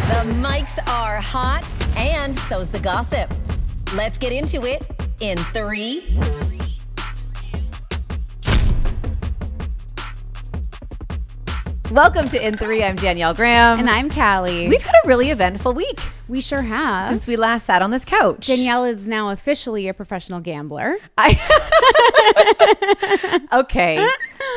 The mics are hot, and so's the gossip. Let's get into it in 3. Welcome to In 3. I'm Danielle Graham. And I'm Caleigh. We've had a really eventful week We sure have. since we last sat on this couch. Danielle is now officially a professional gambler. Okay.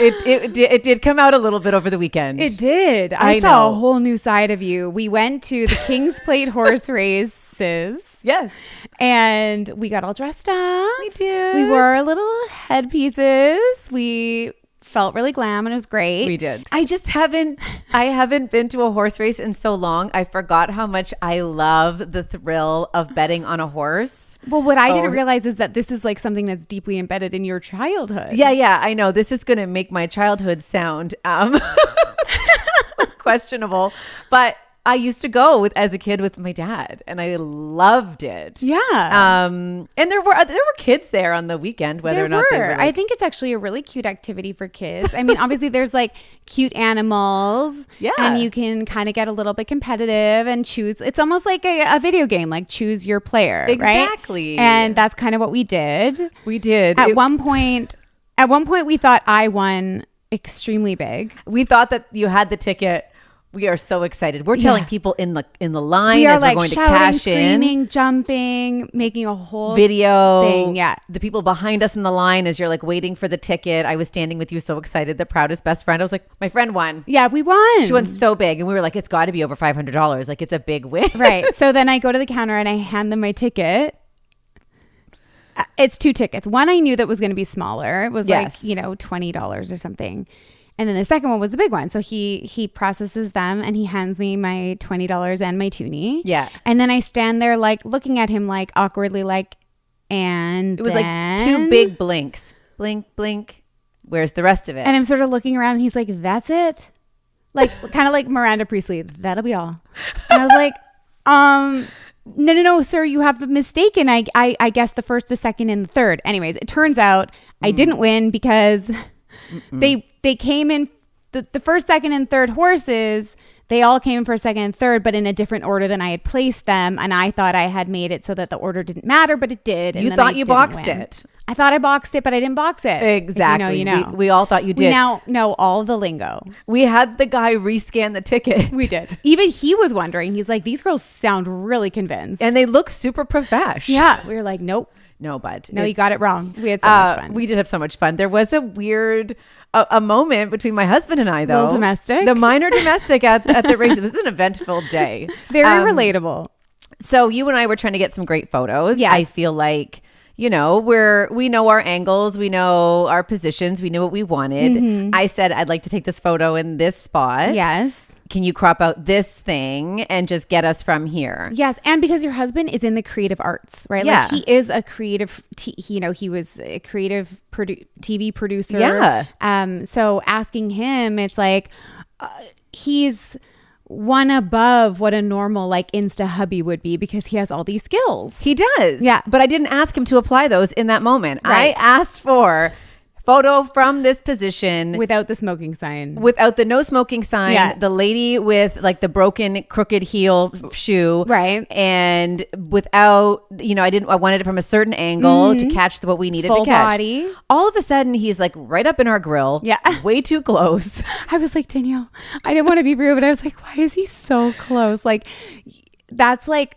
It did come out a little bit over the weekend. It did. I saw a whole new side of you. We went to the King's Plate horse races. Yes. And we got all dressed up. We did. We wore our little headpieces. We felt really glam and it was great. We did. I haven't been to a horse race in so long. I forgot how much I love the thrill of betting on a horse. Well, what I didn't realize is that this is like something that's deeply embedded in your childhood. Yeah, I know. This is going to make my childhood sound questionable, but I used to go as a kid with my dad, and I loved it. Yeah. And there were kids there on the weekend, whether or not they were. I think it's actually a really cute activity for kids. I mean, obviously there's like cute animals. Yeah. And you can kind of get a little bit competitive and choose. It's almost like a video game, like choose your player. Exactly. Right? And that's kind of what we did. We did. At one point we thought I won extremely big. We thought that you had the ticket. We are so excited. We're telling people in the line as we're going to cash screaming, jumping, making a whole video thing. Yeah. The people behind us in the line as you're like waiting for the ticket. I was standing with you so excited. The proudest best friend. I was like, my friend won. Yeah, we won. She won so big. And we were like, it's got to be over $500. Like it's a big win. Right. So then I go to the counter and I hand them my ticket. It's 2 tickets. One I knew that was going to be smaller. It was like, $20 or something. And then the second one was the big one. So he processes them and he hands me my $20 and my toonie. Yeah. And then I stand there like looking at him like awkwardly like, and it was like 2 big blinks. Blink, blink. Where's the rest of it? And I'm sort of looking around and he's like, that's it? Like kind of like Miranda Priestley. That'll be all. And I was like, no, sir, you have mistaken. I guess the first, the second, and the third. Anyways, it turns out I didn't win because they came in the first, second, and third horses. They all came in for second and third, but in a different order than I had placed them. And I thought I had made it so that the order didn't matter, but it did. You thought you boxed it. I thought I boxed it, but I didn't box it. Exactly. You know. We all thought you did. We now know all the lingo. We had the guy rescan the ticket. We did. Even he was wondering. He's like, these girls sound really convinced. And they look super professional. Yeah. We were like, nope. No, bud. No, you got it wrong. We had so much fun. We did have so much fun. There was a weird a moment between my husband and I, though. Little domestic. The minor domestic at the race. It was an eventful day. Very relatable. So you and I were trying to get some great photos. Yes. I feel like, we know our angles. We know our positions. We knew what we wanted. Mm-hmm. I said, I'd like to take this photo in this spot. Yes. Can you crop out this thing and just get us from here? Yes. And because your husband is in the creative arts, right? Yeah. Like he is a creative, he was a creative TV producer. Yeah. So asking him, it's like, he's one above what a normal like Insta hubby would be because he has all these skills. He does. Yeah. But I didn't ask him to apply those in that moment. Right. I asked for photo from this position without the smoking sign, without the no smoking sign. Yeah. The lady with like the broken crooked heel shoe, right? And without, I wanted it from a certain angle to catch what we needed full to catch. Body. All of a sudden, he's like right up in our grill. Yeah, way too close. I was like, Danielle, I didn't want to be rude, but I was like, why is he so close? Like, that's like.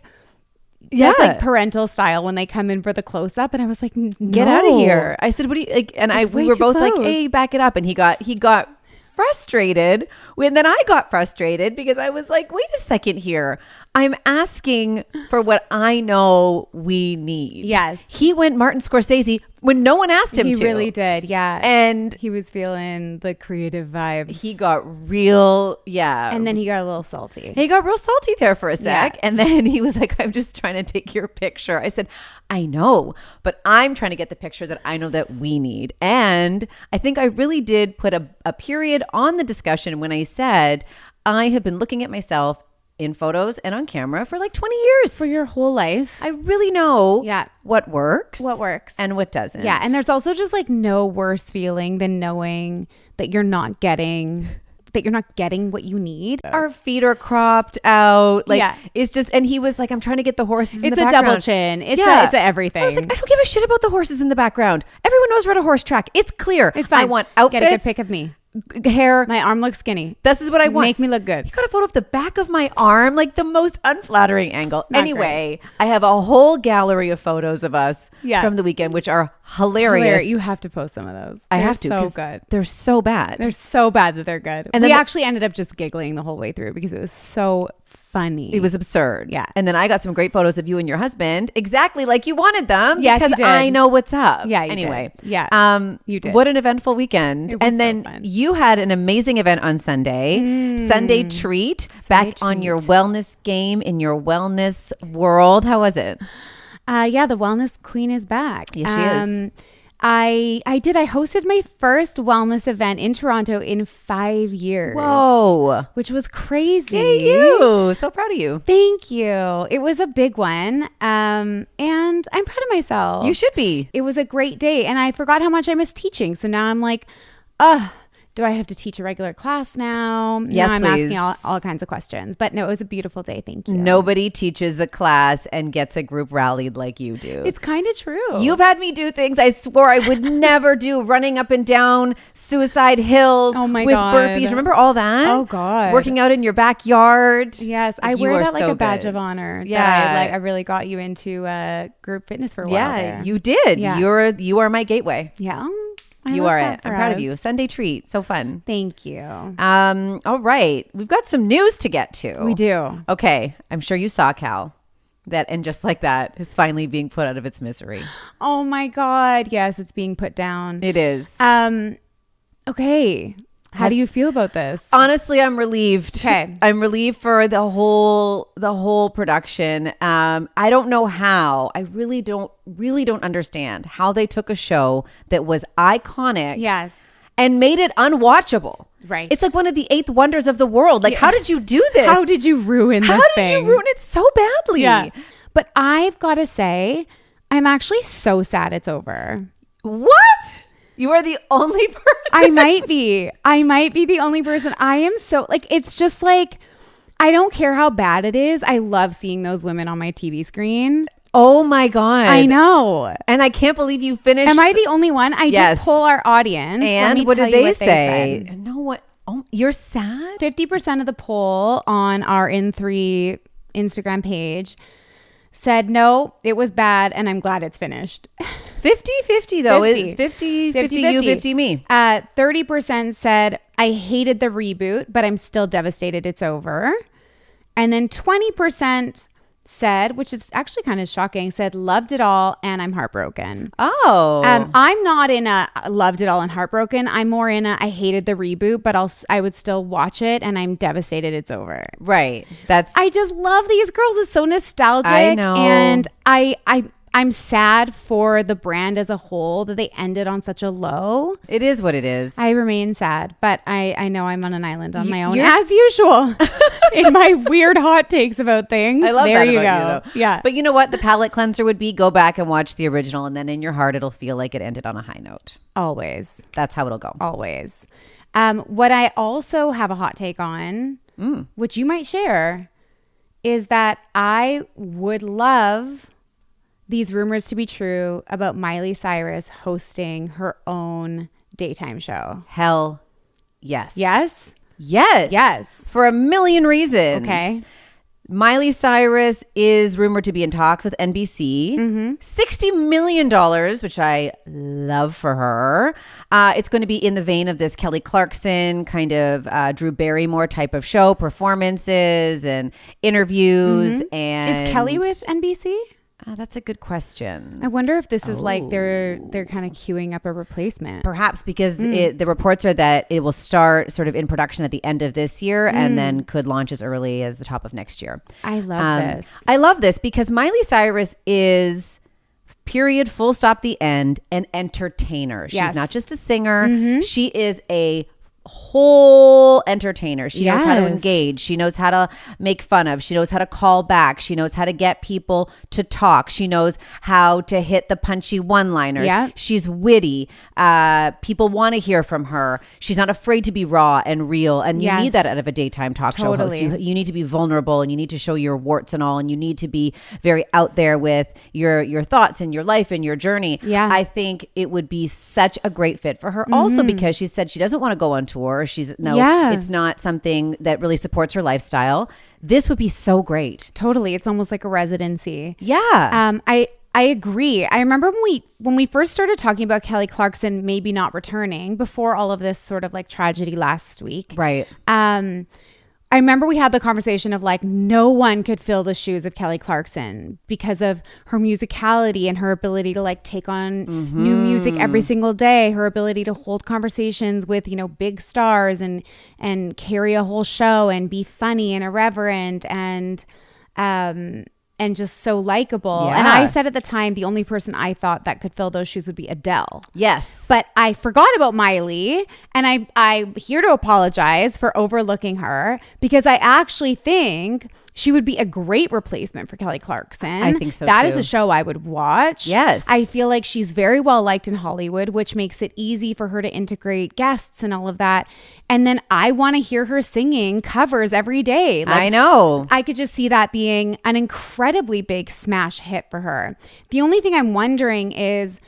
Yeah. That's like parental style when they come in for the close up. And I was like, no. Get out of here. I said, what do you like? And we were both like, hey, back it up. And he got frustrated. And then I got frustrated because I was like, wait a second here. I'm asking for what I know we need. Yes. He went Martin Scorsese when no one asked him to. He really did. Yeah. And he was feeling the creative vibes. He got real. Yeah. And then he got a little salty. He got real salty there for a sec. Yeah. And then he was like, I'm just trying to take your picture. I said, I know, but I'm trying to get the picture that I know that we need. And I think I really did put a period on the discussion when I said, I have been looking at myself in photos and on camera for like 20 years. For your whole life. I really know what works. What works. And what doesn't. Yeah. And there's also just like no worse feeling than knowing that you're not getting that you're not getting what you need. Our feet are cropped out. Like, Yeah. it's just, and he was like, I'm trying to get the horses in It's the a background. double chin. It's a everything. I was like, I don't give a shit about the horses in the background. Everyone knows we're at a horse track. It's clear. It's fine. I want outfits. Get a good pic of me. Hair. My arm looks skinny. This is what I want. Make me look good. You got a photo of the back of my arm, like the most unflattering angle. Not Anyway, I have a whole gallery of photos of us Yeah. from the weekend, which are hilarious. You have to post some of those. I They're have to. So 'Cause good. They're so bad. They're so bad that they're good. And We then actually ended up just giggling the whole way through because it was so funny. It was absurd. Yeah. And then I got some great photos of you and your husband, exactly like you wanted them. Yes, because you did. I know what's up. Yeah, you Anyway. did. Yeah, you did. What an eventful weekend. It was And then so fun. you had an amazing event on Sunday. Sunday treat. Back on your wellness game in your wellness world. How was it? Yeah, the wellness queen is back. Yes, she is. I hosted my first wellness event in Toronto in 5 years. Whoa. Which was crazy. Yay, you. So proud of you. Thank you. It was a big one. And I'm proud of myself. You should be. It was a great day. And I forgot how much I miss teaching. So now I'm like, do I have to teach a regular class now? Yes, now I'm please. asking all kinds of questions. But no, it was a beautiful day. Thank you. Nobody teaches a class and gets a group rallied like you do. It's kind of true. You've had me do things I swore I would never do, running up and down suicide hills Oh my with God. burpees. Remember all that? Oh, God. Working out in your backyard. Yes, I You wear are that like so a badge good. of honor. Yeah. that I really got you into group fitness for a while. Yeah, there. you did. Yeah. You are my gateway. Yeah, You are it. I'm proud of you. Sunday treat. So fun. Thank you. All right. We've got some news to get to. We do. Okay. I'm sure you saw, Cal, that And Just Like That is finally being put out of its misery. Oh my God! Yes, it's being put down. It is. Okay. How do you feel about this? Honestly, I'm relieved. Okay. I'm relieved for the whole production. I don't know how. I really don't understand how they took a show that was iconic. Yes. And made it unwatchable. Right. It's like one of the eighth wonders of the world. Like, how did you do this? How did you ruin this How did thing? you ruin it so badly? Yeah. But I've got to say, I'm actually so sad it's over. What? You are the only person. I might be the only person. I am so like, it's just like, I don't care how bad it is. I love seeing those women on my TV screen. Oh my God. I know. And I can't believe you finished. Am I the only one? I Yes. did poll our audience. Let And me what tell did you they what say? said. No, what? Oh, you're sad? 50% of the poll on our In3 Instagram page said, no, it was bad and I'm glad it's finished. 50-50 though. 50. It's 50 you, 50 me. 30% said, I hated the reboot, but I'm still devastated it's over. And then 20% said, which is actually kind of shocking, said, loved it all and I'm heartbroken. Oh. I'm not in a loved it all and heartbroken. I'm more in a I hated the reboot, but I would still watch it and I'm devastated it's over. Right. That's I just love these girls. It's so nostalgic. I know. And I'm sad for the brand as a whole that they ended on such a low. it is what it is. I remain sad, but I know I'm on an island on my own you're- as usual in my weird hot takes about things. I love there that you about go. you, though. Yeah. But you know what? The palate cleanser would be go back and watch the original, and then in your heart, it'll feel like it ended on a high note. Always. That's how it'll go. Always. What I also have a hot take on, which you might share, is that I would love these rumors to be true about Miley Cyrus hosting her own daytime show. Hell yes. Yes? Yes. Yes. For a million reasons. Okay. Miley Cyrus is rumored to be in talks with NBC. $60 million, which I love for her. It's going to be in the vein of this Kelly Clarkson kind of Drew Barrymore type of show, performances and interviews. And Is Kelly with NBC? That's a good question. I wonder if this is like they're kind of queuing up a replacement. Perhaps because the reports are that it will start sort of in production at the end of this year and then could launch as early as the top of next year. I love this. I love this because Miley Cyrus is period, full stop, the end, an entertainer. She's Yes. not just a singer. She is a whole entertainer. She knows how to Yes. engage. She knows how to make fun of. She knows how to call back. She knows how to get people to talk. She knows how to hit the punchy one-liners. Yeah. She's witty. People want to hear from her. She's not afraid to be raw and real. And you Yes. need that out of a daytime talk show host. Totally. You need to be vulnerable, and you need to show your warts and all, and you need to be very out there with your thoughts and your life and your journey. Yeah. I think it would be such a great fit for her. Also because she said she doesn't want to go on tour. Yeah. It's not something that really supports her lifestyle. This would be so great. Totally. It's almost like a residency. Yeah. I agree. I remember when we first started talking about Kelly Clarkson maybe not returning before all of this sort of like tragedy last week. Right. I remember we had the conversation of like no one could fill the shoes of Kelly Clarkson because of her musicality and her ability to like take on new music every single day, her ability to hold conversations with, you know, big stars and carry a whole show and be funny and irreverent and just so likable. Yeah. And I said at the time, the only person I thought that could fill those shoes would be Adele. Yes. But I forgot about Miley, and I'm here to apologize for overlooking her because I actually think she would be a great replacement for Kelly Clarkson. I think so, That is too. a show I would watch. Yes. I feel like she's very well liked in Hollywood, which makes it easy for her to integrate guests and all of that. And then I want to hear her singing covers every day. Like, I know. I could just see that being an incredibly big smash hit for her. The only thing I'm wondering is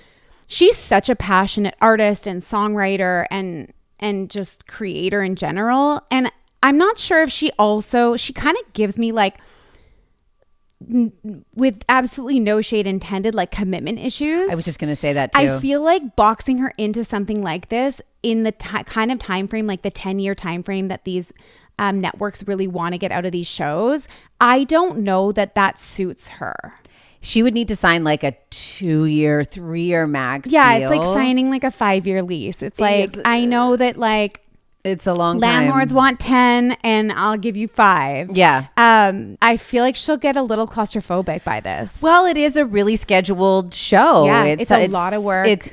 she's such a passionate artist and songwriter and just creator in general. And I'm not sure if she kind of gives me like, with absolutely no shade intended, like commitment issues. I was just going to say that too. I feel like boxing her into something like this in the kind of time frame, like the 10-year time frame that these networks really want to get out of these shows. I don't know that suits her. She would need to sign like a 2-year, 3-year max Yeah, deal. it's like signing like a 5-year lease. It's like, I know that like It's a long time. landlords want 10 and I'll give you 5. Yeah. I feel like she'll get a little claustrophobic by this. Well, it is a really scheduled show. Yeah, it's a lot of work. It's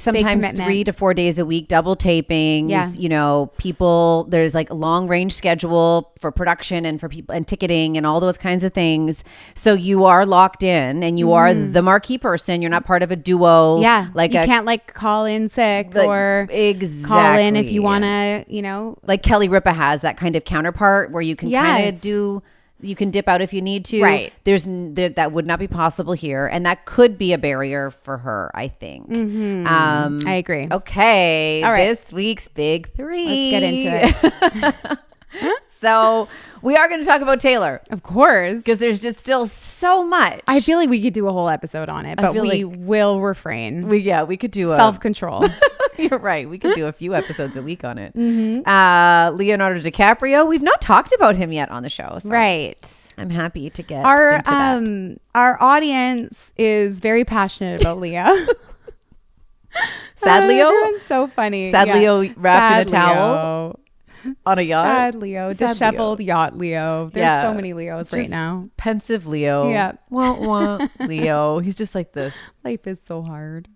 sometimes commitment. 3 to 4 days a week, double tapings. Yeah. You know, people, there's like a long range schedule for production and for people and ticketing and all those kinds of things. So you are locked in and you are the marquee person. You're not part of a duo. Yeah, Like you can't like call in sick like, or exactly. call in if you want to, you know. Like Kelly Ripa has that kind of counterpart where you can kind Yes. of you can dip out if you need to. Right. That would not be possible here. And that could be a barrier for her, I think. I agree. Okay. All right. This week's big 3. Let's get into it. So we are going to talk about Taylor Of course. because there's just still so much. I feel like we could do a whole episode on it, but feel we like will refrain. we could do Self-control. You're right. We could do a few episodes a week on it. Mm-hmm. Leonardo DiCaprio. We've not talked about him yet on the show. So Right. I'm happy to get Our into that. our audience is very passionate about Leo. Sad Leo? Everyone's so funny. Sad Leo wrapped in a Sad towel Leo. on a yacht. Sad Leo. Sad Disheveled yacht Leo. There's Yeah. so many Leos right Just now. Pensive Leo. Yeah. Wah, wah. Leo. He's just like this. Life is so hard.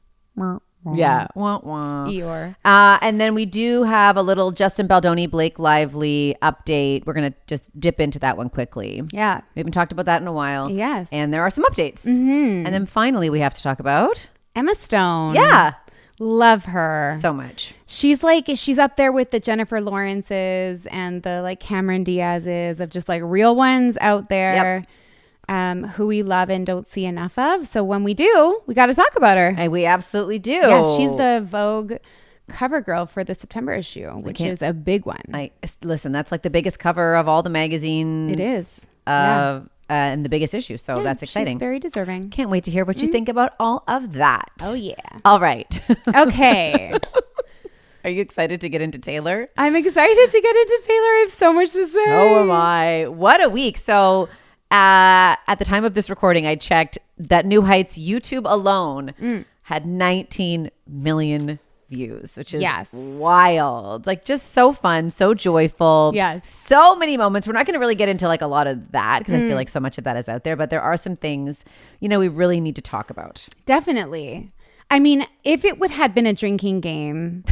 Yeah. Wah, wah. Eeyore. And then we do have a little Justin Baldoni, Blake Lively update. We're going to just dip into that one quickly. Yeah. We haven't talked about that in a while. Yes. And there are some updates. And then finally, we have to talk about. Emma Stone. Yeah. Love her. So much. She's up there with the Jennifer Lawrences and the like Cameron Diaz's of just like real ones out there. Who we love and don't see enough of. So when we do, we got to talk about her. And we absolutely do. Yeah, she's the Vogue cover girl for the September issue, which is a big one. Listen, that's like the biggest cover of all the magazines. It is. And the biggest issue. So Yeah, that's exciting. She's very deserving. Can't wait to hear what you think about all of that. Oh, yeah. All right. Okay. Are you excited to get into Taylor? I'm excited to get into Taylor. I have so much to say. So am I. What a week. So at the time of this recording, I checked that New Heights YouTube alone had 19 million views, which is wild. Like just so fun, so joyful. Yes. So many moments. We're not going to really get into like a lot of that because I feel like so much of that is out there, but there are some things, we really need to talk about. Definitely. I mean, if it had been a drinking game,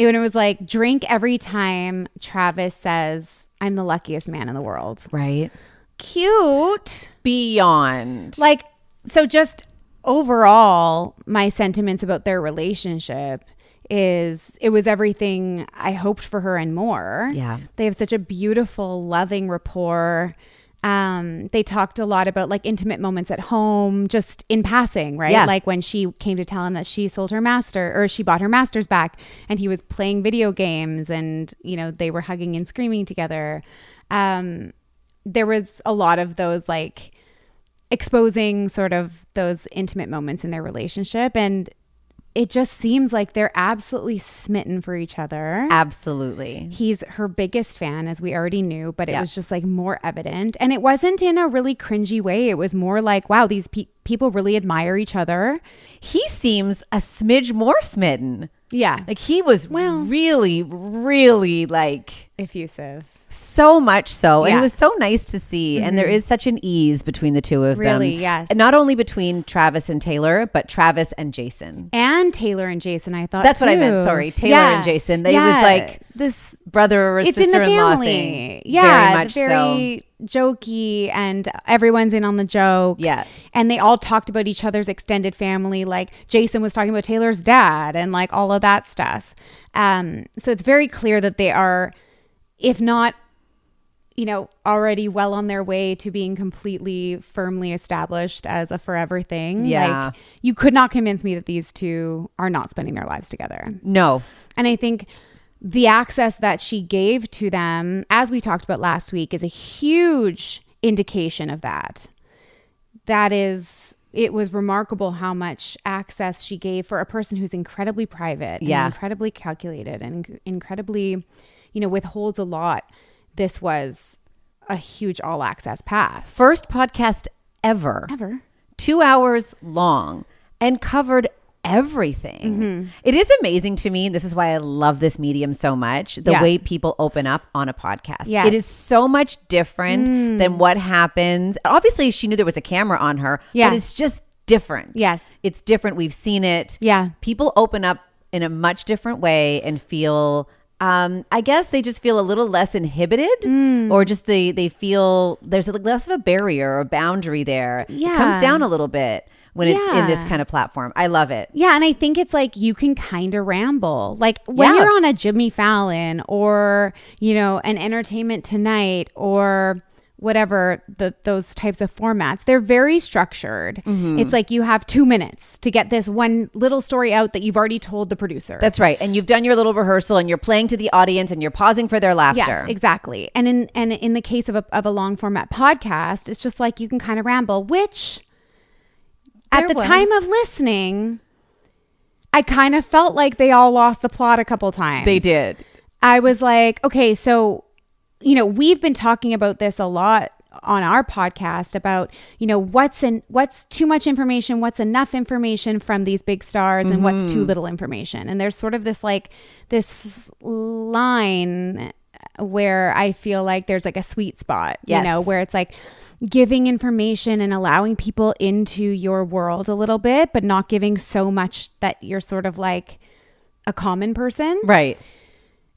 When it was like, drink every time Travis says, I'm the luckiest man in the world. Right. Cute. Beyond. Like, so just overall, my sentiments about their relationship is it was everything I hoped for her and more. Yeah. They have such a beautiful, loving rapport. They talked a lot about like intimate moments at home, just in passing, right? Yeah. Like when she came to tell him that she sold her master, or she bought her master's back, and he was playing video games, and, you know, they were hugging and screaming together. There was a lot of those like exposing sort of those intimate moments in their relationship, and it just seems like they're absolutely smitten for each other. Absolutely. He's her biggest fan, as we already knew, but it was just like more evident. And it wasn't in a really cringy way. It was more like, wow, these people really admire each other. He seems a smidge more smitten. Yeah. Like he was really, really like Effusive. so much so. And Yeah. it was so nice to see. And there is such an ease between the two of them. Really, yes. And not only between Travis and Taylor, but Travis and Jason. And Taylor and Jason, I thought. That's what I too. meant. Sorry. Taylor and Jason. They was like this brother or it's in the sister-in-law family. thing. Yeah. Very much very jokey, and everyone's in on the joke. Yeah. And they all talked about each other's extended family. Like Jason was talking about Taylor's dad and like all of that stuff. So it's very clear that they are, if not, you know, already well on their way to being completely firmly established as a forever thing. Yeah. Like, you could not convince me that these two are not spending their lives together. No. And I think the access that she gave to them, as we talked about last week, is a huge indication of that. It was remarkable how much access she gave for a person who's incredibly private, and incredibly calculated, and incredibly, you know, withholds a lot. This was a huge all access pass. First podcast ever. 2 hours long and covered everything. It is amazing to me. This is why I love this medium so much. The way people open up on a podcast. Yes. It is so much different than what happens. Obviously, she knew there was a camera on her, but it's just different. Yes. It's different. We've seen it. Yeah. People open up in a much different way and feel, I guess they just feel a little less inhibited, or just they feel there's less of a barrier or boundary there. Yeah. It comes down a little bit when it's in this kind of platform. I love it. Yeah, and I think it's like you can kind of ramble. Like when you're on a Jimmy Fallon, or, you know, an Entertainment Tonight, or whatever, those types of formats, they're very structured. It's like you have 2 minutes to get this one little story out that you've already told the producer. That's right. And you've done your little rehearsal, and you're playing to the audience, and you're pausing for their laughter. Yes, exactly. And in the case of a long format podcast, it's just like you can kind of ramble, which at the time of listening, I kind of felt like they all lost the plot a couple times. They did. I was like, okay, so, you know, we've been talking about this a lot on our podcast about, you know, what's too much information, what's enough information from these big stars, and what's too little information. And there's sort of this line where I feel like there's like a sweet spot, you know, where it's like giving information and allowing people into your world a little bit, but not giving so much that you're sort of like a common person. Right.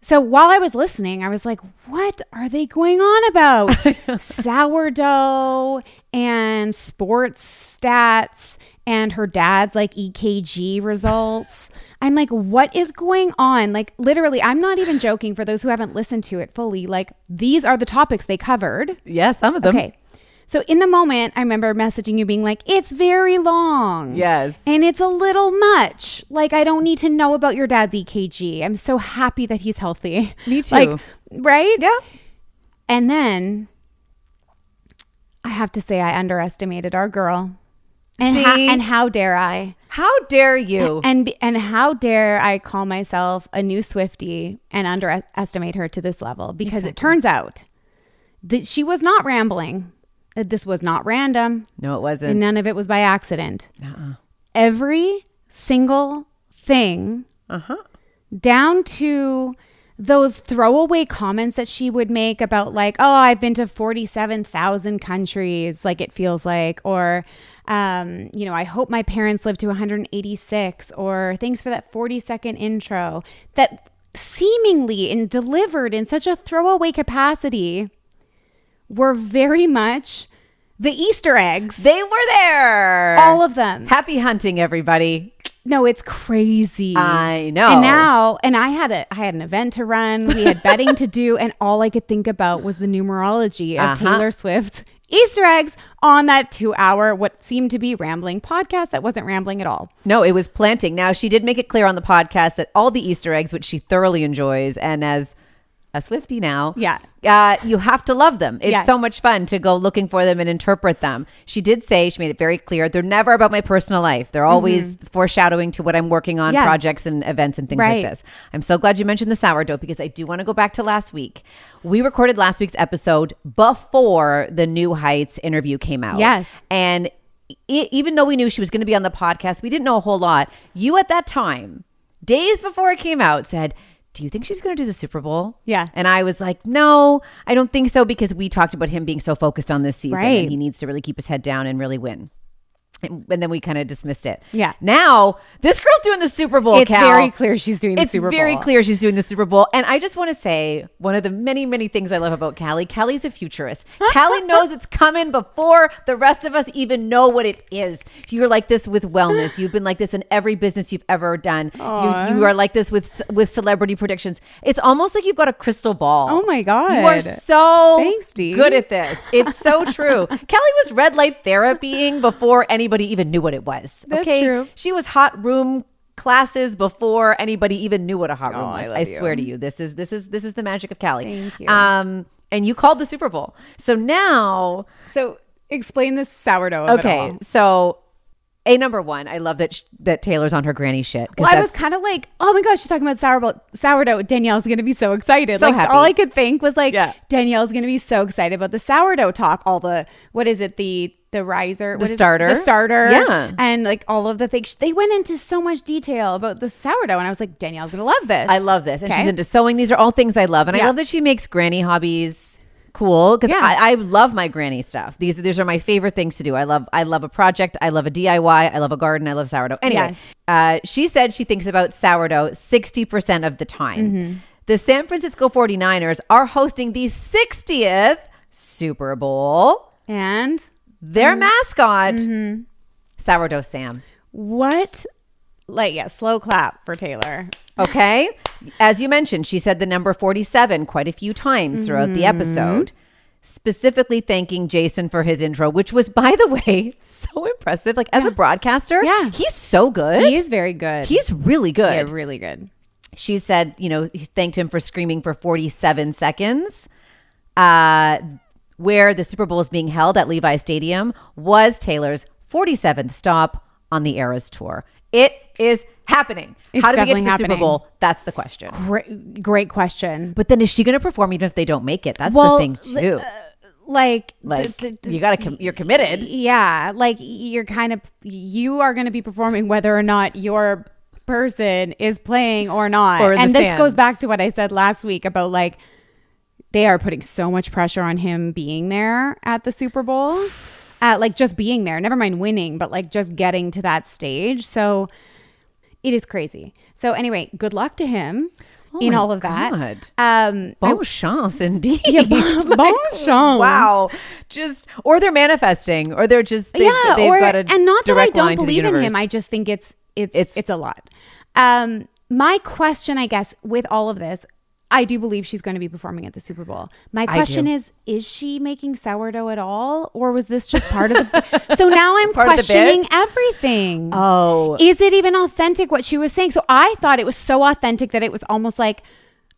So while I was listening, I was like, what are they going on about? Sourdough and sports stats and her dad's like EKG results. I'm like, what is going on? Like, literally, I'm not even joking, for those who haven't listened to it fully. Like, these are the topics they covered. Yeah, some of them. Okay. So in the moment, I remember messaging you being like, it's very long. Yes. And it's a little much. Like, I don't need to know about your dad's EKG. I'm so happy that he's healthy. Me too. Like, right? Yeah. And then I have to say, I underestimated our girl. And, and how dare I? How dare you? And how dare I call myself a new Swiftie and underestimate her to this level? Because it turns out that she was not rambling. This was not random. No, it wasn't. And none of it was by accident. Every single thing, down to those throwaway comments that she would make about like, oh, I've been to 47,000 countries, like it feels like, or, you know, I hope my parents live to 186, or thanks for that 40-second intro. That seemingly and delivered in such a throwaway capacity were very much the Easter eggs. They were there. All of them. Happy hunting, everybody. No, it's crazy. I know. And now, I had an event to run. We had betting to do, and all I could think about was the numerology of Taylor Swift Easter eggs on that 2-hour, what seemed to be rambling podcast that wasn't rambling at all. No, it was planting. Now, she did make it clear on the podcast that all the Easter eggs, which she thoroughly enjoys, and as a Swiftie now, you have to love them. It's so much fun to go looking for them and interpret them. She did say, she made it very clear, they're never about my personal life. They're always foreshadowing to what I'm working on, projects and events and things like this. I'm so glad you mentioned the sourdough, because I do want to go back to last week. We recorded last week's episode before the New Heights interview came out. Yes. And even though we knew she was going to be on the podcast, we didn't know a whole lot. You at that time, days before it came out, said, do you think she's going to do the Super Bowl? Yeah. And I was like, no, I don't think so, because we talked about him being so focused on this season and he needs to really keep his head down and really win. And then we kind of dismissed it. Yeah. Now, this girl's doing the Super Bowl, It's Cal. very clear she's doing the Super Bowl. It's very clear she's doing the Super Bowl. And I just want to say, one of the many, many things I love about Caleigh, Callie's a futurist. Caleigh knows what's coming before the rest of us even know what it is. You're like this with wellness. You've been like this in every business you've ever done. You are like this with celebrity predictions. It's almost like you've got a crystal ball. Oh my God. You are so Thanks, Dee. good at this. It's so true. Caleigh was red light therapying before anybody even knew what it was. That's true. She was hot room classes before anybody even knew what a hot room was. I swear to you, this is the magic of Caleigh. Thank you. And you called the Super Bowl. So now, explain this sourdough of it all. So number one, I love that Taylor's on her granny shit. Well, I was kind of like, oh my gosh, she's talking about sourdough. Danielle's going to be so excited. So like happy. all I could think was like, Danielle's going to be so excited about the sourdough talk. All the, what is it? The riser, the starter. The starter. Yeah. And like all of the things. They went into so much detail about the sourdough. And I was like, Danielle's going to love this. I love this. And she's into sewing. These are all things I love. And I love that she makes granny hobbies cool, because I love my granny stuff. These are my favorite things to do. I love a project. I love a DIY. I love a garden. I love sourdough. Anyway, she said she thinks about sourdough 60% of the time. The San Francisco 49ers are hosting the 60th Super Bowl. And their mascot, Sourdough Sam. What? Slow clap for Taylor. Okay. As you mentioned, she said the number 47 quite a few times throughout the episode, specifically thanking Jason for his intro, which was, by the way, so impressive. Like, as a broadcaster, he's so good. He is very good. He's really good. Yeah, really good. She said, he thanked him for screaming for 47 seconds. Where the Super Bowl is being held at Levi Stadium was Taylor's 47th stop on the Eras Tour. It is happening. How do we get to the Super Bowl? That's the question. Great question. But then is she going to perform even if they don't make it? That's the thing too. You're committed. Yeah. Like you are going to be performing whether or not your person is playing or not. And this goes back to what I said last week about like, they are putting so much pressure on him being there at the Super Bowl, like just being there, never mind winning, but like just getting to that stage. So it is crazy. So anyway, good luck to him in all of that. Bon chance indeed. Yeah, bon chance. Wow. Or they're manifesting, or they're just, they've got a and not that I don't believe in universe. him. I just think it's a lot. My question, I guess, with all of this, I do believe she's going to be performing at the Super Bowl. My question is she making sourdough at all? Or was this just part of the... So now I'm questioning everything. Oh. Is it even authentic what she was saying? So I thought it was so authentic that it was almost like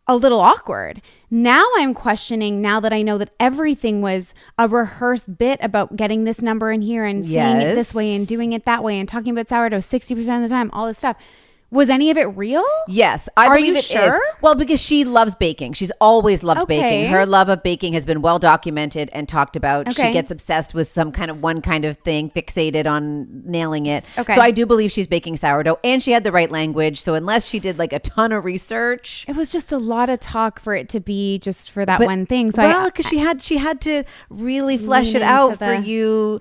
a little awkward. Now I'm questioning, now that I know that everything was a rehearsed bit about getting this number in here and saying it this way and doing it that way and talking about sourdough 60% of the time, all this stuff. Was any of it real? Yes, I believe it is. Well, because she loves baking. She's always loved baking. Her love of baking has been well documented and talked about. She gets obsessed with one kind of thing, fixated on nailing it. Okay. So I do believe she's baking sourdough, and she had the right language. So unless she did like a ton of research, it was just a lot of talk for it to be just for that one thing. So because she had to really flesh it out for you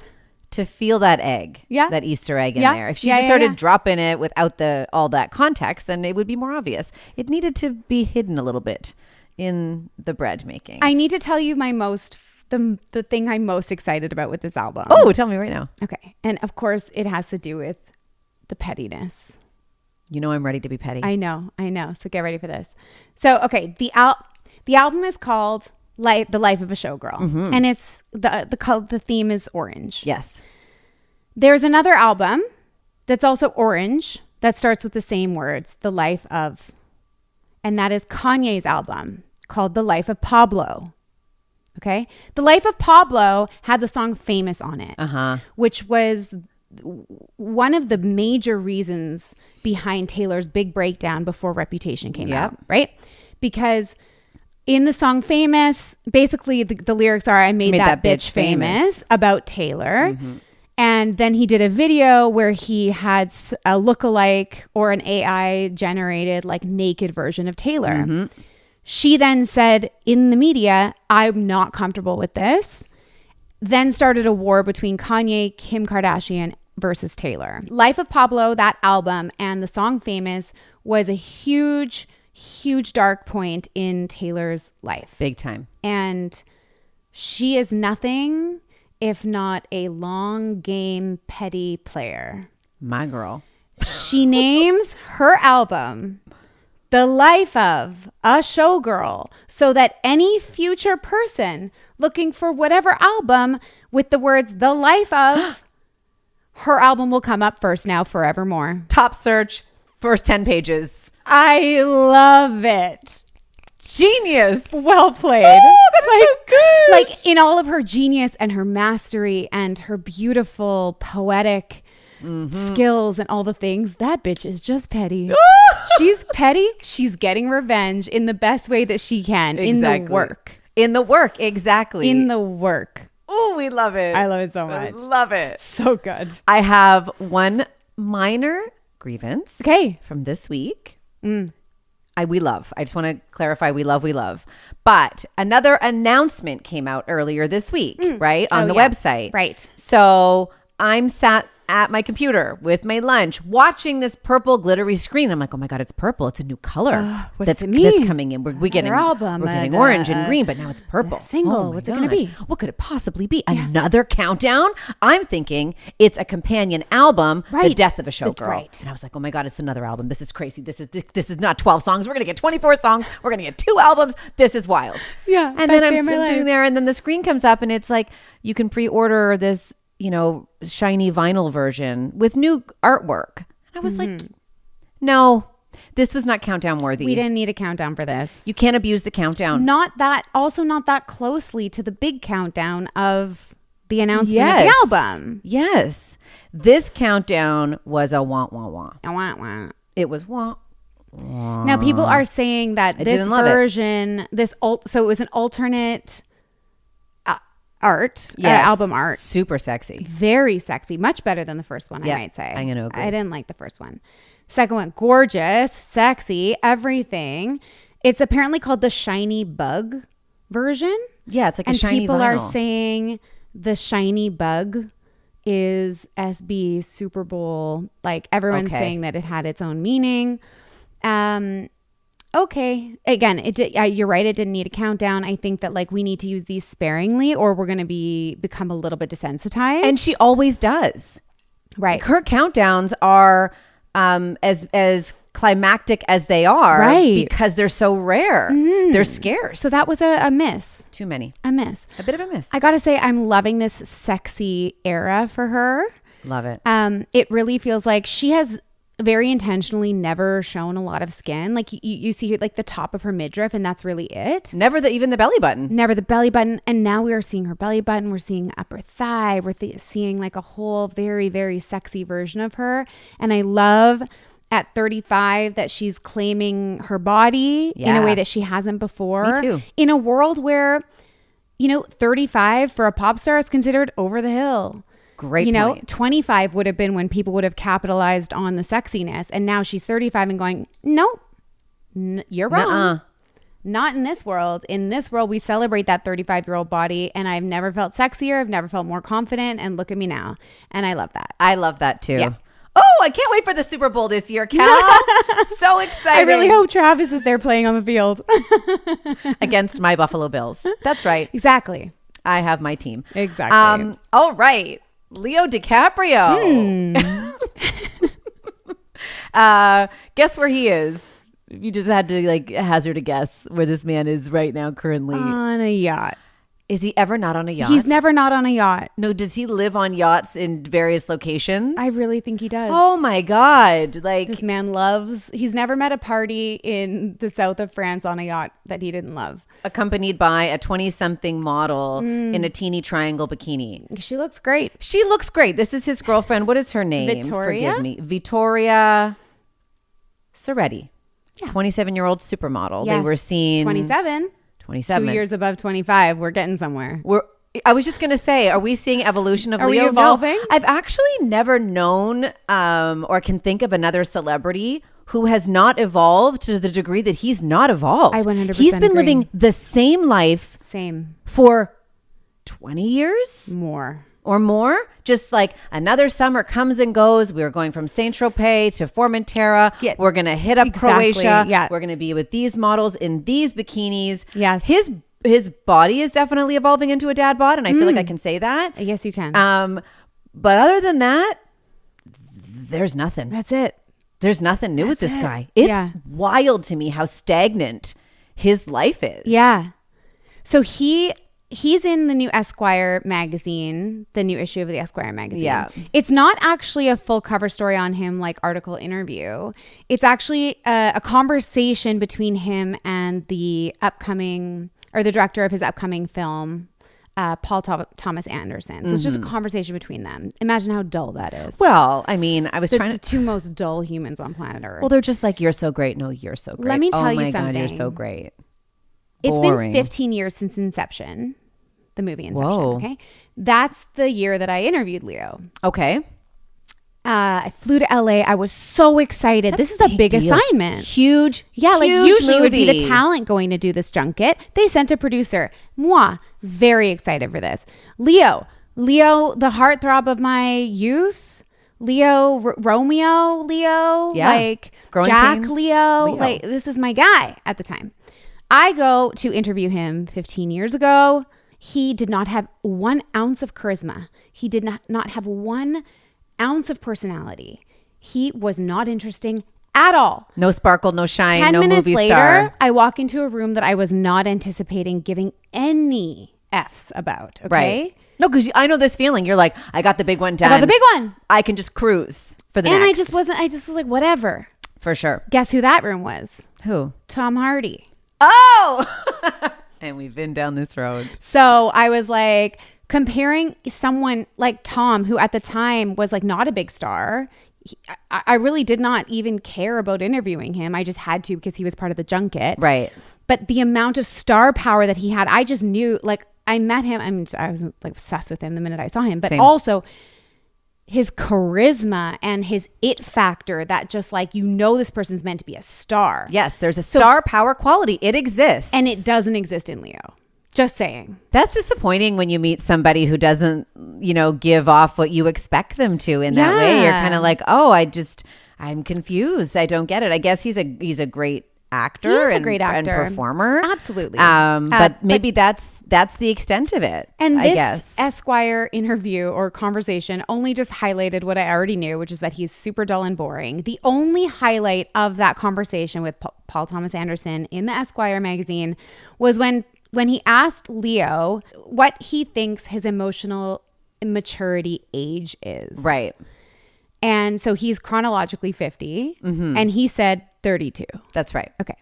to feel that egg, Yeah. that Easter egg in Yeah. there. If she Yeah, just yeah, started yeah. dropping it without all that context, then it would be more obvious. It needed to be hidden a little bit in the bread making. I need to tell you the thing I'm most excited about with this album. Oh, tell me right now. Okay. And of course, it has to do with the pettiness. You know I'm ready to be petty. I know. So get ready for this. So, okay, the album is called The Life of a Showgirl, and it's the theme is orange. Yes. There's another album that's also orange that starts with the same words, The Life of, and that is Kanye's album called The Life of Pablo. Okay? The Life of Pablo had the song Famous on it, which was one of the major reasons behind Taylor's big breakdown before Reputation came out, right? Because in the song Famous, basically the lyrics are, I made that bitch famous about Taylor. And then he did a video where he had a lookalike or an AI generated like naked version of Taylor. She then said in the media, I'm not comfortable with this. Then started a war between Kanye, Kim Kardashian versus Taylor. Life of Pablo, that album, and the song Famous was a huge dark point in Taylor's life. Big time. And she is nothing if not a long game petty player. My girl. She names her album The Life of a Showgirl so that any future person looking for whatever album with the words The Life of, her album will come up first now forevermore. Top search, first 10 pages. I love it. Genius. Well played. Oh, that is so good. Like in all of her genius and her mastery and her beautiful poetic skills and all the things, that bitch is just petty. She's petty. She's getting revenge in the best way that she can. Exactly. In the work. In the work, exactly. In the work. Oh, we love it. I love it so much. I love it. So good. I have one minor grievance. Okay. From this week. We love. I just want to clarify, we love. But another announcement came out earlier this week, right? On the website. Right. So I'm sat at my computer with my lunch watching this purple glittery screen. I'm like, oh my God, it's purple. It's a new color. What does it That's mean? coming in. We're getting album, we're getting orange and green, but now it's purple. Single. Oh my What's it gonna gosh. be? What could it possibly be? Another countdown? I'm thinking it's a companion album, The Right. Death of a Showgirl. Right. And I was like, oh my God, it's another album. This is crazy. This is not 12 songs. We're going to get 24 songs. We're going to get 2 albums. This is wild. Yeah, And best then day I'm of my sitting life. there and then the screen comes up and it's like, you can pre-order this, shiny vinyl version with new artwork. And I was like, no, this was not countdown worthy. We didn't need a countdown for this. You can't abuse the countdown. Not that closely to the big countdown of the announcement of Yes. the album. Yes. This countdown was a wah, wah, wah. Wah, wah. It was wah. Now people are saying that this didn't love it. version, so it was an alternate art, Yes. album art. Super sexy. Very sexy, much better than the first one, Yeah, I might say. I'm gonna agree. I didn't like the first one. Second one, gorgeous, sexy, everything. It's apparently called the Shiny Bug version. Yeah, it's like And a shiny people vinyl. are saying the Shiny Bug is SB Super Bowl. Like everyone's Okay. saying that it had its own meaning. Okay. Again, you're right. It didn't need a countdown. I think that like we need to use these sparingly or we're going to become a little bit desensitized. And she always does. right. Her countdowns are as climactic as they are, Right. because they're so rare. They're scarce. So that was a miss. too many. A miss. A bit of a miss. I got to say, I'm loving this sexy era for her. Love it. It really feels like she has very intentionally never shown a lot of skin. Like you see like the top of her midriff and that's really it. Never even the belly button. Never the belly button. And now we are seeing her belly button. We're seeing upper thigh. We're seeing like a whole very, very sexy version of her. And I love at 35 that she's claiming her body in Yeah. a way that she hasn't before. Me too. In a world where, 35 for a pop star is considered over the hill. Great point. 25 would have been when people would have capitalized on the sexiness. And now she's 35 and going, nope, you're wrong. not in this world. In this world, we celebrate that 35-year-old body, and I've never felt sexier. I've never felt more confident, and look at me now. And I love that. I love that too. Yeah. Oh, I can't wait for the Super Bowl this year, Cal. So excited. I really hope Travis is there playing on the field. Against my Buffalo Bills. That's right. Exactly. I have my team. Exactly. All right. Leo DiCaprio. Guess where he is. If you just had to like hazard a guess where this man is right now currently. On a yacht. Is he ever not on a yacht? He's never not on a yacht. No, does he live on yachts in various locations? I really think he does. Oh my God. Like This man he's never met a party in the south of France on a yacht that he didn't love. accompanied by a 20-something model in a teeny triangle bikini. She looks great. She looks great. This is his girlfriend. What is her name? Vittoria? Forgive me. Vittoria Soretti. Yeah. 27-year-old supermodel. Yes. They were seen 27. 27. 2 years above 25. We're getting somewhere. I was just going to say, are we seeing evolution of Are Leo? we evolving? No. I've actually never known or can think of another celebrity who has not evolved to the degree that he's not evolved. I 100% He's been agree. living the same life Same. for 20 years More. or more. Just like another summer comes and goes. We're going from Saint Tropez to Formentera. Yeah, We're going to hit up exactly, Croatia. yeah. We're going to be with these models in these bikinis. Yes. His body is definitely evolving into a dad bod, and I feel like I can say that. Yes, you can. But other than that, there's nothing. That's it. There's nothing new with this guy. It's Yeah. wild to me how stagnant his life is. Yeah. So he's in the new Esquire magazine, the new issue of the Esquire magazine. Yeah. It's not actually a full cover story on him, like article interview. It's actually a conversation between him and the director of his upcoming film, Paul Thomas Anderson. So it's just a conversation between them. Imagine how dull that is. Well, I mean, I was the trying to. two most dull humans on planet Earth. Well, they're just like, you're so great. No, you're so great. Let me tell oh you my God, you're something. so great. It's Boring. been 15 years since Inception, the movie Inception. Whoa. Okay. That's the year that I interviewed Leo. Okay. I flew to LA. I was so excited. This is a big deal. assignment. Huge. Yeah, like huge usually it would be movie. the talent going to do this junket. They sent a producer. Moi, very excited for this. Leo, the heartthrob of my youth. Leo, Romeo, Leo, Yeah. like Growing Jack, Pains, Leo. Leo. Like this is my guy at the time. I go to interview him 15 years ago. He did not have 1 ounce of charisma. He did not have 1 ounce of personality. He was not interesting at all. No sparkle, no shine, 10 no minutes movie later, star. I walk into a room that I was not anticipating giving any F's about. Okay. Right. No, because I know this feeling. You're like, I got the big one done. I got the big one. I can just cruise for the And next. I just was like, whatever. For sure. Guess who that room was? Who? Tom Hardy. Oh! And we've been down this road. So I was like comparing someone like Tom, who at the time was like not a big star. I really did not even care about interviewing him. I just had to because he was part of the junket. Right. But the amount of star power that he had, I just knew, like I met him. I was like obsessed with him the minute I saw him, but Same. also his charisma and his it factor that just like, this person's meant to be a star. Yes, there's a star power quality. It exists. And it doesn't exist in Leo. Just saying. That's disappointing when you meet somebody who doesn't, give off what you expect them to in that way. You're Yeah. kind of like, I'm confused. I don't get it. I guess he's a great actor. He is a and, great actor. and performer. Absolutely. But maybe that's the extent of it. And I this guess. Esquire interview or conversation only just highlighted what I already knew, which is that he's super dull and boring. The only highlight of that conversation with Paul Thomas Anderson in the Esquire magazine was when he asked Leo what he thinks his emotional maturity age is. Right. And so he's chronologically 50 and he said 32. That's right. Okay.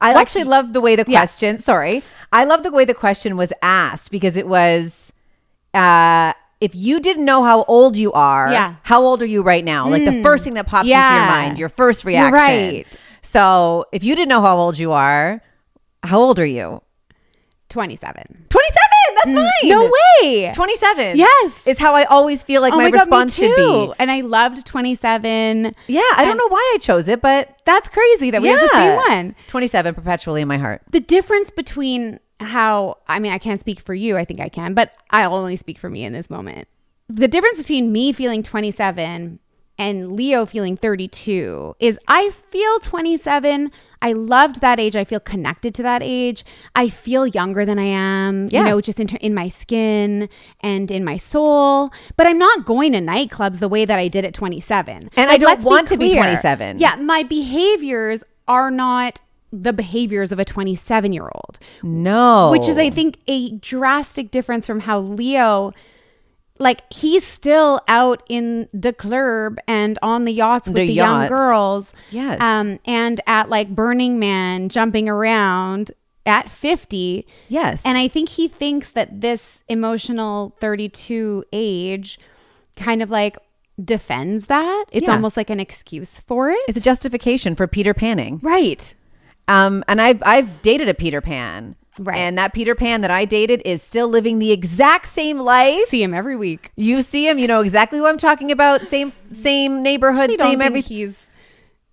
I What's actually love the way the Yeah. question, I love the way the question was asked because it was, if you didn't know how old you are, Yeah. how old are you right now? Like the first thing that pops into your Yeah. mind, your first You're reaction. right. So if you didn't know how old you are, how old are you? 27. 27. That's mine. No way. 27. Yes. Is how I always feel like my response should be. And I loved 27. Yeah. I don't know why I chose it, but that's crazy that we have the same one. 27 perpetually in my heart. The difference between I can't speak for you. I think I can, but I'll only speak for me in this moment. The difference between me feeling 27 and Leo feeling 32 is I feel 27. I loved that age. I feel connected to that age. I feel younger than I am, just in my skin and in my soul. But I'm not going to nightclubs the way that I did at 27. And I don't want to be 27. Yeah, my behaviors are not the behaviors of a 27-year-old. No. Which is, I think, a drastic difference from how Leo... Like, he's still out in the club and on the yachts with the young girls. Yes. And at like Burning Man, jumping around at 50. Yes. And I think he thinks that this emotional 32 age kind of like defends that. It's almost like an excuse for it. It's a justification for Peter Panning. Right. And I've dated a Peter Pan. Right. And that Peter Pan that I dated is still living the exact same life. See him every week. You see him, you know exactly who I'm talking about. Same neighborhood, same everything. He's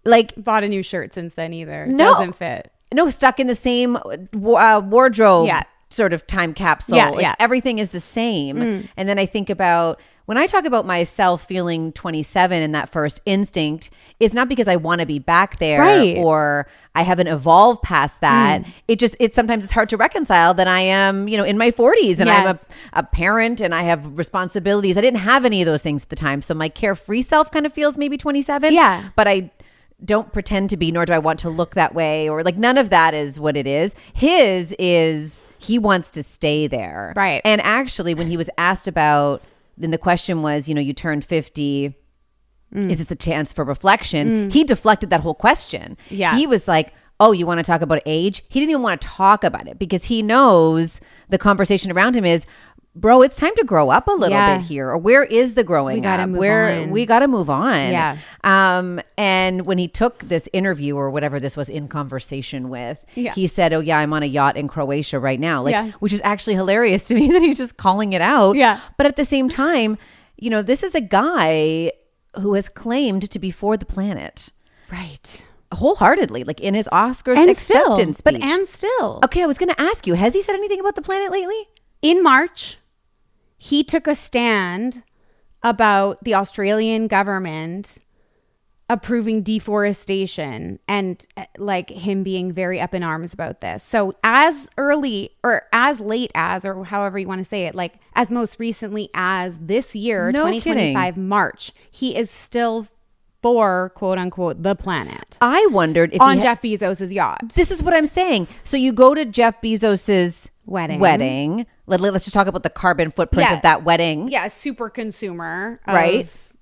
like bought a new shirt since then either. No. Doesn't fit. No, stuck in the same wardrobe. Yeah. Sort of time capsule. Yeah. Everything is the same. And then I think about when I talk about myself feeling 27 and that first instinct, it's not because I want to be back there or I haven't evolved past that. It sometimes it's hard to reconcile that I am, in my 40s and I'm a parent and I have responsibilities. I didn't have any of those things at the time. So my carefree self kind of feels maybe 27. Yeah. But I don't pretend to be, nor do I want to look that way, or like none of that is what it is. His is he wants to stay there. Right. And actually when he was asked about, then the question was, you turned 50. Is this a chance for reflection? He deflected that whole question. Yeah. He was like, oh, you want to talk about age? He didn't even want to talk about it because he knows the conversation around him is, bro, it's time to grow up a little bit here. Or where is the growing we gotta up? Move where on. we got to move on. Yeah. And when he took this interview or whatever this was in conversation with, Yeah. he said, oh yeah, I'm on a yacht in Croatia right now. Like, Yes. which is actually hilarious to me that he's just calling it out. Yeah. But at the same time, this is a guy who has claimed to be for the planet. Right. Wholeheartedly, like in his Oscars And acceptance still. speech. But and still. Okay, I was going to ask you, has he said anything about the planet lately? In March, he took a stand about the Australian government approving deforestation and like him being very up in arms about this. So as early or as late as, or however you want to say it, like as most recently as this year, No 2025 kidding. March, he is still for quote unquote the planet I wondered if on Jeff Bezos's yacht. This is what I'm saying. So you go to Jeff Bezos's wedding. Let's just talk about the carbon footprint of that wedding. Yeah, super consumer, Right. of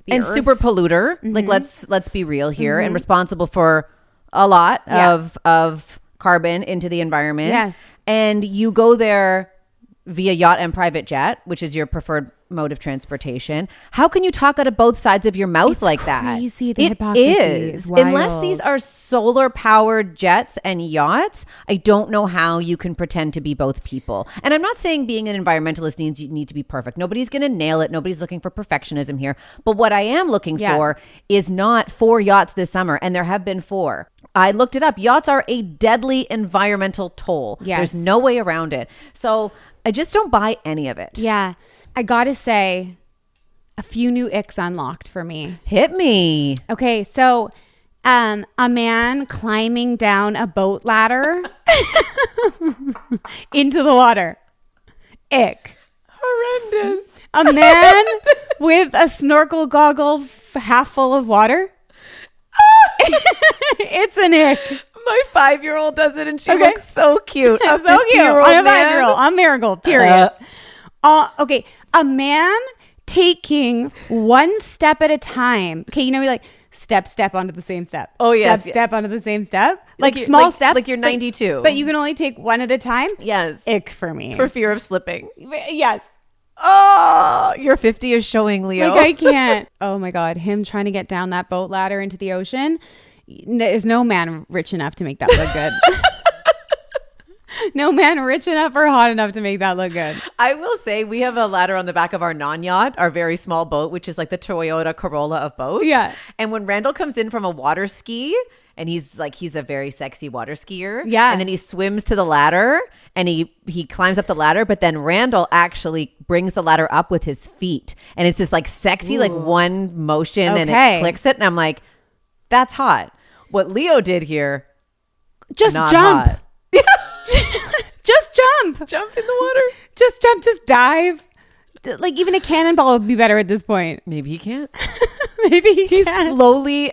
And the super earth. polluter. Like let's be real here, and responsible for a lot of carbon into the environment. Yes. And you go there via yacht and private jet, which is your preferred mode of transportation. How can you talk out of both sides of your mouth It's like that? crazy. The It hypocrisy is. is Unless wild. these are solar powered jets and yachts, I don't know how you can pretend to be both people. And I'm not saying being an environmentalist means you need to be perfect. Nobody's going to nail it. Nobody's looking for perfectionism here. But what I am looking for is not 4 yachts this summer. And there have been 4. I looked it up. Yachts are a deadly environmental toll. Yes. There's no way around it. So I just don't buy any of it. Yeah. I gotta say, a few new icks unlocked for me. Hit me. Okay, so a man climbing down a boat ladder into the water. Ick. Horrendous. A man with a snorkel goggle half full of water. It's an ick. My 5-year-old does it and she Okay. looks so cute. So cute. I'm a 5-year-old. I'm Marigold, period. Okay. A man taking one step at a time. Okay, you're like step onto the same step. Oh, yes. Step onto the same step. Like you- small steps. like you're 92. But you can only take one at a time. Yes. Ick for me. For fear of slipping. Yes. Oh, your 50 is showing, Leo. Like I can't. Oh my God. Him trying to get down that boat ladder into the ocean. There's no man rich enough to make that look good. No man rich enough or hot enough to make that look good. I will say we have a ladder on the back of our non-yacht, our very small boat, which is like the Toyota Corolla of boats. Yeah. And when Randall comes in from a water ski, and he's a very sexy water skier. Yeah. And then he swims to the ladder and he climbs up the ladder, but then Randall actually brings the ladder up with his feet. And it's this like sexy, like one motion and it clicks it. And I'm like, that's hot. What Leo did here, Just not jump. hot. Just jump. Jump in the water. Just jump. Just dive. Like even a cannonball would be better at this point. Maybe he can't. Maybe He's can. slowly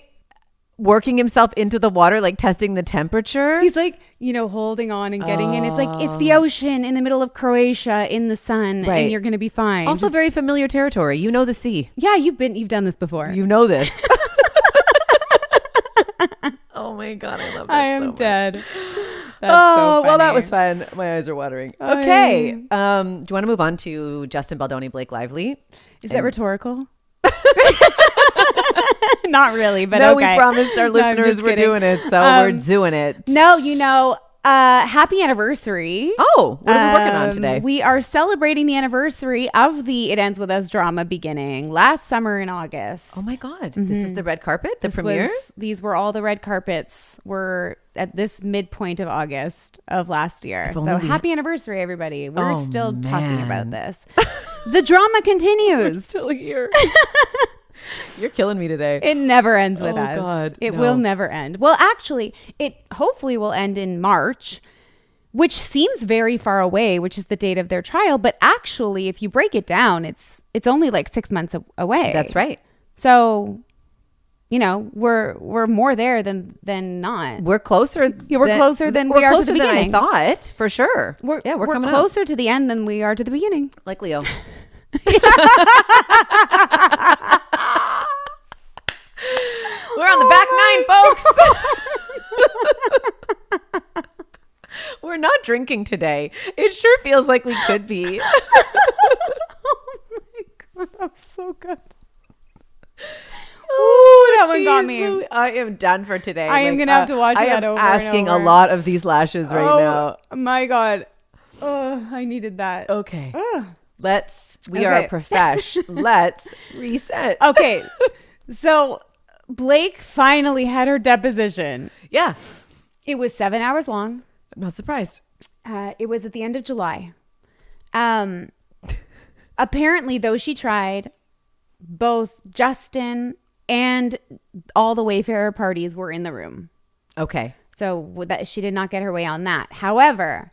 working himself into the water, like testing the temperature. He's like, holding on and getting in. It's like, it's the ocean in the middle of Croatia in the sun Right. and you're going to be fine. Also very familiar territory. You know the sea. Yeah, you've done this before. You know this. Oh my God, I love that I am so much. dead. That's so funny. Well, that was fun. My eyes are watering. Okay. Do you want to move on to Justin Baldoni, Blake Lively? Is that rhetorical? Not really, but no, okay. we promised our No, I'm listeners just we're kidding. doing it, so we're doing it. No, happy anniversary. Oh, what are we working on today? We are celebrating the anniversary of the It Ends With Us drama beginning last summer in August. Oh my God. This was the red carpet, the premiere? These were all the red carpets were at this midpoint of August of last year. So happy anniversary, everybody. We're still talking about this. The drama continues. Still here. You're killing me today. It never ends with Oh, us. God, it no. will never end. Well, actually, it hopefully will end in March, which seems very far away, which is the date of their trial. But actually, if you break it down, it's only like 6 months away. That's right. So, we're more there than not. We're closer. We're closer than we we're are to closer the than I beginning. thought, for sure. We're coming up. closer to the end than we are to the beginning. Like Leo. We're on the back nine, folks. We're not drinking today. It sure feels like we could be. Oh my God, that was so good. Ooh, that one got me. I am done for today. I am gonna have to watch that over and I am asking a over. lot of these lashes right now. Oh my God. Oh, I needed that. Okay. Ugh. We are profesh. Let's reset. Okay. So Blake finally had her deposition. Yeah. It was 7 hours long. I'm not surprised. It was at the end of July. Apparently, though she tried, both Justin and all the Wayfarer parties were in the room. Okay. So that she did not get her way on that. However,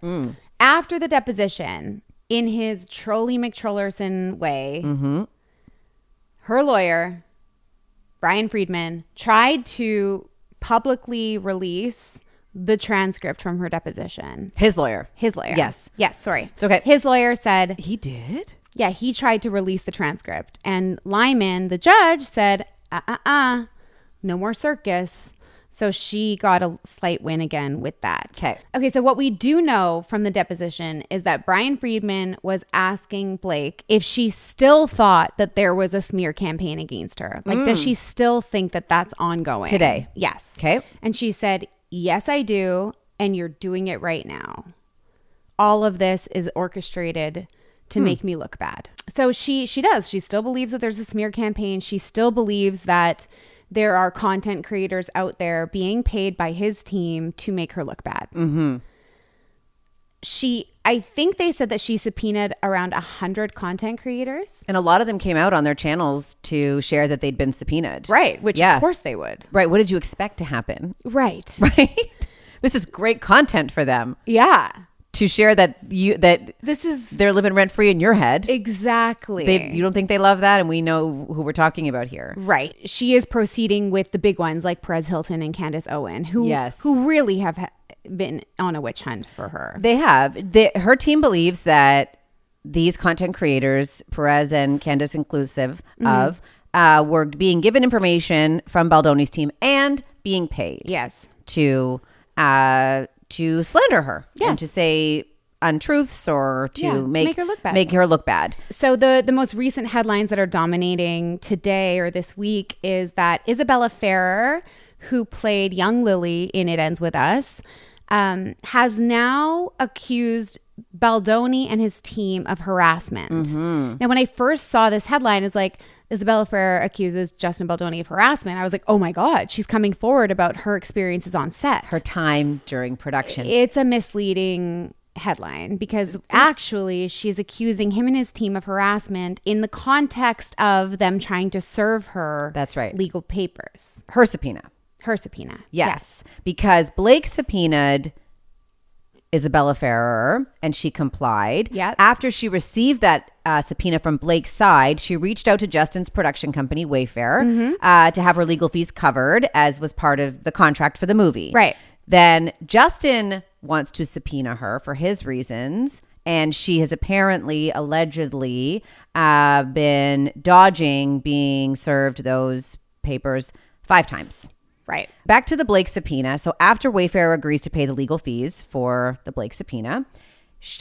after the deposition, in his Trolly McTrollerson way, her lawyer, Brian Friedman, tried to publicly release the transcript from her deposition. His lawyer. Yes, sorry. It's okay. His lawyer said, He did? yeah, he tried to release the transcript. And Lyman, the judge, said, no more circus. So she got a slight win again with that. Okay, so what we do know from the deposition is that Brian Friedman was asking Blake if she still thought that there was a smear campaign against her. Like, does she still think that that's ongoing? Today? Yes. Okay. And she said, yes, I do. And you're doing it right now. All of this is orchestrated to make me look bad. So she does. She still believes that there's a smear campaign. She still believes that there are content creators out there being paid by his team to make her look bad. I think they said that she subpoenaed around 100 content creators. And a lot of them came out on their channels to share that they'd been subpoenaed. Right. Which of course they would. Right. What did you expect to happen? Right. Right. This is great content for them Yeah. to share that they're living rent free in your head. Exactly. You don't think they love that? And we know who we're talking about here. Right. She is proceeding with the big ones like Perez Hilton and Candace Owen, who really have been on a witch hunt for her. They have. Her team believes that these content creators, Perez and Candace inclusive of, were being given information from Baldoni's team and being paid. Yes. To slander her. Yes. And to say untruths or to make her look bad. Make her look bad. So the most recent headlines that are dominating today or this week is that Isabella Ferrer, who played young Lily in It Ends With Us, has now accused Baldoni and his team of harassment. Now, when I first saw this headline, it's like, Isabella Ferrer accuses Justin Baldoni of harassment. I was like, oh my God, she's coming forward about her experiences on set. Her time during production. It's a misleading headline because actually she's accusing him and his team of harassment in the context of them trying to serve her. That's right. Legal papers. Her subpoena. Her subpoena. Yes. Because Blake subpoenaed Isabella Ferrer and she complied. Yep. After she received that subpoena from Blake's side, she reached out to Justin's production company, Wayfair, to have her legal fees covered, as was part of the contract for the movie. Right. Then Justin wants to subpoena her for his reasons, and she has allegedly been dodging being served those papers 5 times. Right. Back to the Blake subpoena. So after Wayfair agrees to pay the legal fees for the Blake subpoena,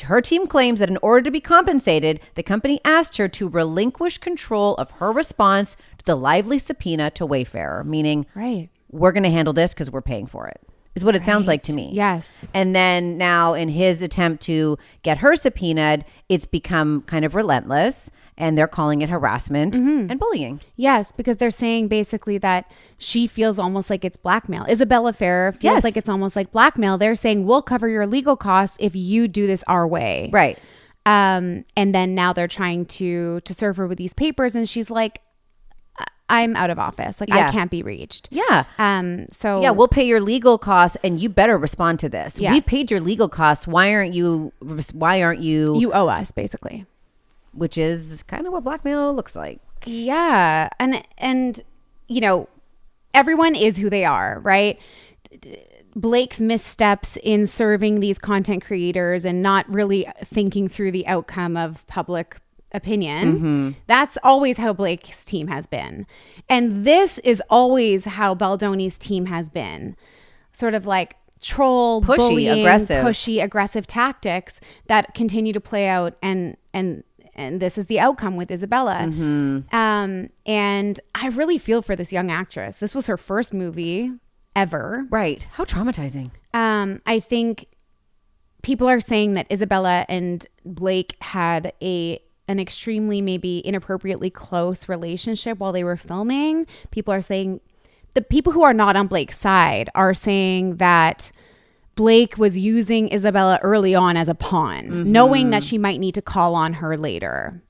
her team claims that in order to be compensated, the company asked her to relinquish control of her response to the lively subpoena to Wayfair, meaning, Right. we're going to handle this because we're paying for it, is what it sounds like to me. Yes. And then now in his attempt to get her subpoenaed, it's become kind of relentless, and they're calling it harassment and bullying. Yes, because they're saying basically that she feels almost like it's blackmail. Isabella Ferrer feels like it's almost like blackmail. They're saying, we'll cover your legal costs if you do this our way. Right. And then now they're trying to serve her with these papers, and she's like, I'm out of office. Like, I can't be reached. Yeah. So yeah, we'll pay your legal costs, and you better respond to this. Yes. We've paid your legal costs. Why aren't you? you owe us, basically. Which is kind of what blackmail looks like. Yeah. And you know, everyone is who they are, right? Blake's missteps in serving these content creators and not really thinking through the outcome of public opinion. That's always how Blake's team has been. And this is always how Baldoni's team has been. Sort of like troll, bullying, pushy, aggressive tactics that continue to play out, and this is the outcome with Isabella. And I really feel for this young actress. This was her first movie ever. Right. How traumatizing. I think people are saying that Isabella and Blake had an extremely maybe inappropriately close relationship while they were filming. People are saying, the people who are not on Blake's side are saying that Blake was using Isabella early on as a pawn, knowing that she might need to call on her later.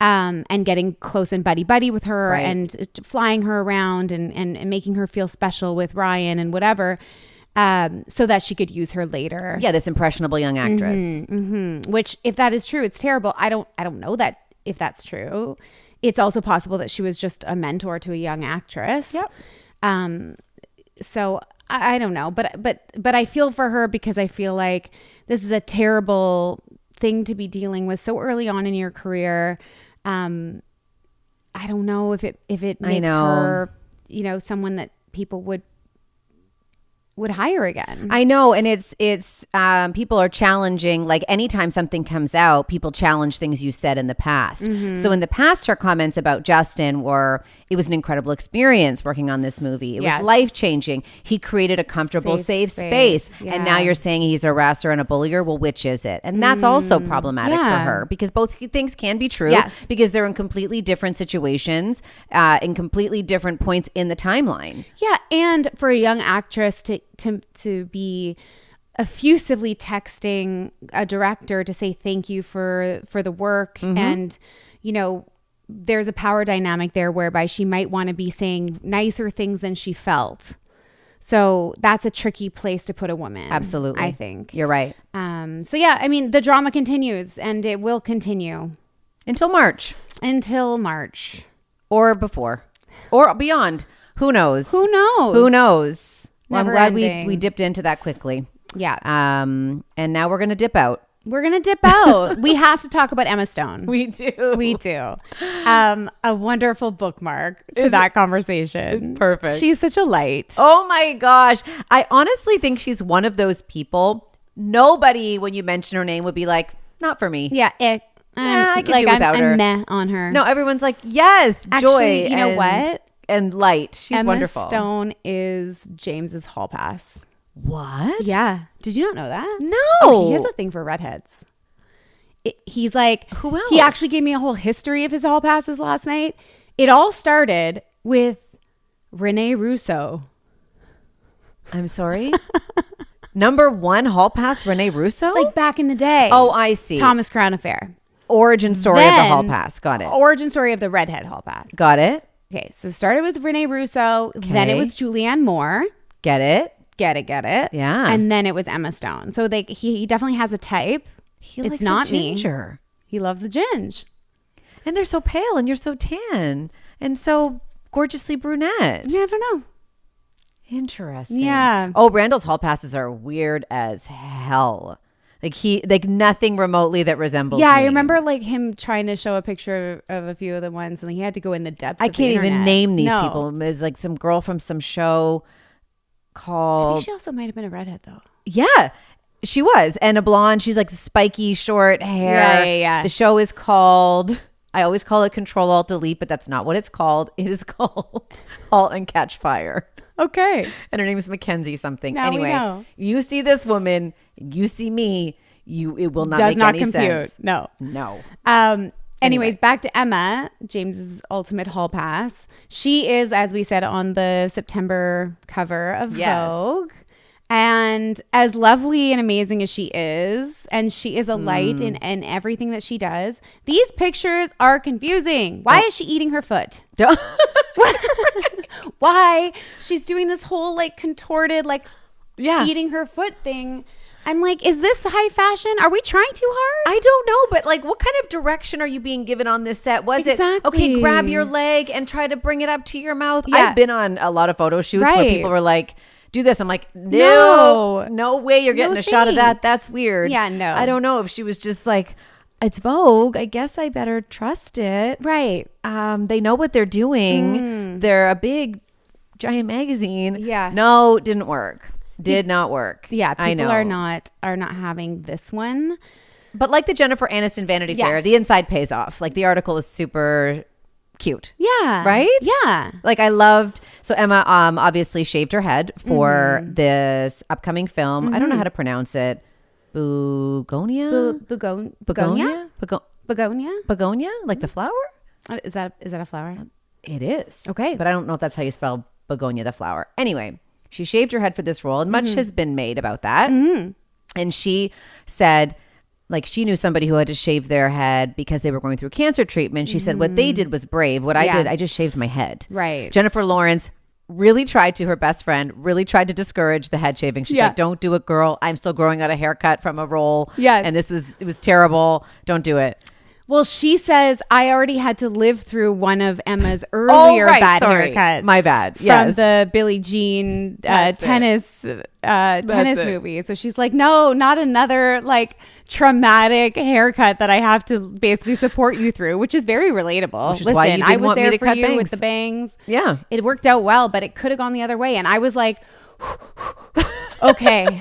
And getting close and buddy with her, right, and flying her around and making her feel special with Ryan and whatever, so that she could use her later. Yeah, this impressionable young actress. Which, if that is true, it's terrible. I don't know that if that's true. It's also possible that she was just a mentor to a young actress. Yep. So I don't know, but I feel for her, because I feel like this is a terrible thing to be dealing with so early on in your career. I don't know if it makes her, someone that people would hire again. I know. And it's people are challenging, like anytime something comes out, people challenge things you said in the past. So in the past, her comments about Justin were, it was an incredible experience working on this movie. It was life-changing. He created a comfortable, safe space. Yeah. And now you're saying he's a harasser and a bullier. Well, which is it? And that's also problematic for her, because both things can be true, because they're in completely different situations, in completely different points in the timeline. Yeah. And for a young actress to be effusively texting a director to say thank you for the work, and there's a power dynamic there whereby she might want to be saying nicer things than she felt. So that's a tricky place to put a woman. Absolutely. I think you're right. So yeah, I mean, the drama continues, and it will continue until March or before or beyond. Who knows? Well, I'm glad we dipped into that quickly. Yeah. And now we're going to dip out. We have to talk about Emma Stone. We do. A wonderful bookmark to that conversation. It's perfect. She's such a light. Oh my gosh. I honestly think she's one of those people. Nobody, when you mention her name, would be like, not for me. Yeah. I could do without her. I'm meh on her. No, everyone's like, yes, actually, joy. You know what? And light. She's Emma wonderful. Stone is James's hall pass. What? Yeah. Did you not know that? No. Okay, he has a thing for redheads. He's like, who else? He actually gave me a whole history of his hall passes last night. It all started with Rene Russo. I'm sorry. Number 1 hall pass, Rene Russo? Like back in the day. Oh, I see. Thomas Crown Affair. Origin story of the hall pass. Got it. Origin story of the redhead hall pass. Got it. Okay, so it started with Rene Russo. Then it was Julianne Moore. Get it. Get it. Yeah. And then it was Emma Stone. So like he definitely has a type. He it's likes not a me. ginger. He loves the ginge. And they're so pale and you're so tan and so gorgeously brunette. Yeah, I don't know. Interesting. Yeah. Oh, Randall's hall passes are weird as hell. Like nothing remotely that resembles Yeah, me. I remember like him trying to show a picture of a few of the ones, and he had to go in the depths. I of the can't even internet. name these No. people. It was like some girl from some show I called. think she also might have been a redhead though. Yeah, she was. And a blonde. She's like spiky, short hair. Yeah. The show is called, I always call it Control Alt Delete, but that's not what it's called. It is called Halt and Catch Fire. Okay. And her name is Mackenzie something. Now we anyway, know. you see this woman, you see me, it will not Does make not any compute. sense. No. No. Anyways, back to Emma, James's ultimate hall pass. She is, as we said, on the September cover of Vogue. And as lovely and amazing as she is, and she is a light in everything that she does, these pictures are confusing. Why is she eating her foot? Why? She's doing this whole like contorted, like eating her foot thing. I'm like, is this high fashion? Are we trying too hard? I don't know, but like, what kind of direction are you being given on this set? Was it, okay, grab your leg and try to bring it up to your mouth? Yeah. I've been on a lot of photo shoots where Right. people were like, do this. I'm like, no way you're getting a shot of that. thanks. That's weird. Yeah, no. I don't know if she was just like, it's Vogue. I guess I better trust it. Right. They know what they're doing. They're a big, giant magazine. Yeah. No, didn't work. Did not work. Yeah, people I know. are not having this one. But like the Jennifer Aniston Vanity Fair, Yes. the inside pays off. Like the article is super cute. Yeah. Right? Yeah. Like I loved, so Emma obviously shaved her head for this upcoming film. I don't know how to pronounce it. Begonia? Begonia? Begonia? Like the flower? Is that a flower? It is. Okay. But I don't know if that's how you spell begonia, the flower. Anyway, she shaved her head for this role and much has been made about that. And she said, like, she knew somebody who had to shave their head because they were going through cancer treatment. She said, what they did was brave. What I did, I just shaved my head. Right. Jennifer Lawrence really tried to, her best friend, really tried to discourage the head shaving. She's like, don't do it, girl. I'm still growing out a haircut from a roll. Yes. And it was terrible. Don't do it. Well, she says, I already had to live through one of Emma's earlier bad haircuts. My bad. From Yes. the Billie Jean tennis it. movie. So she's like, no, not another like traumatic haircut that I have to basically support you through, which is very relatable. Which is why you didn't I was want me there to for cut you with bangs. the bangs. Yeah. It worked out well, but it could have gone the other way. And I was like, okay,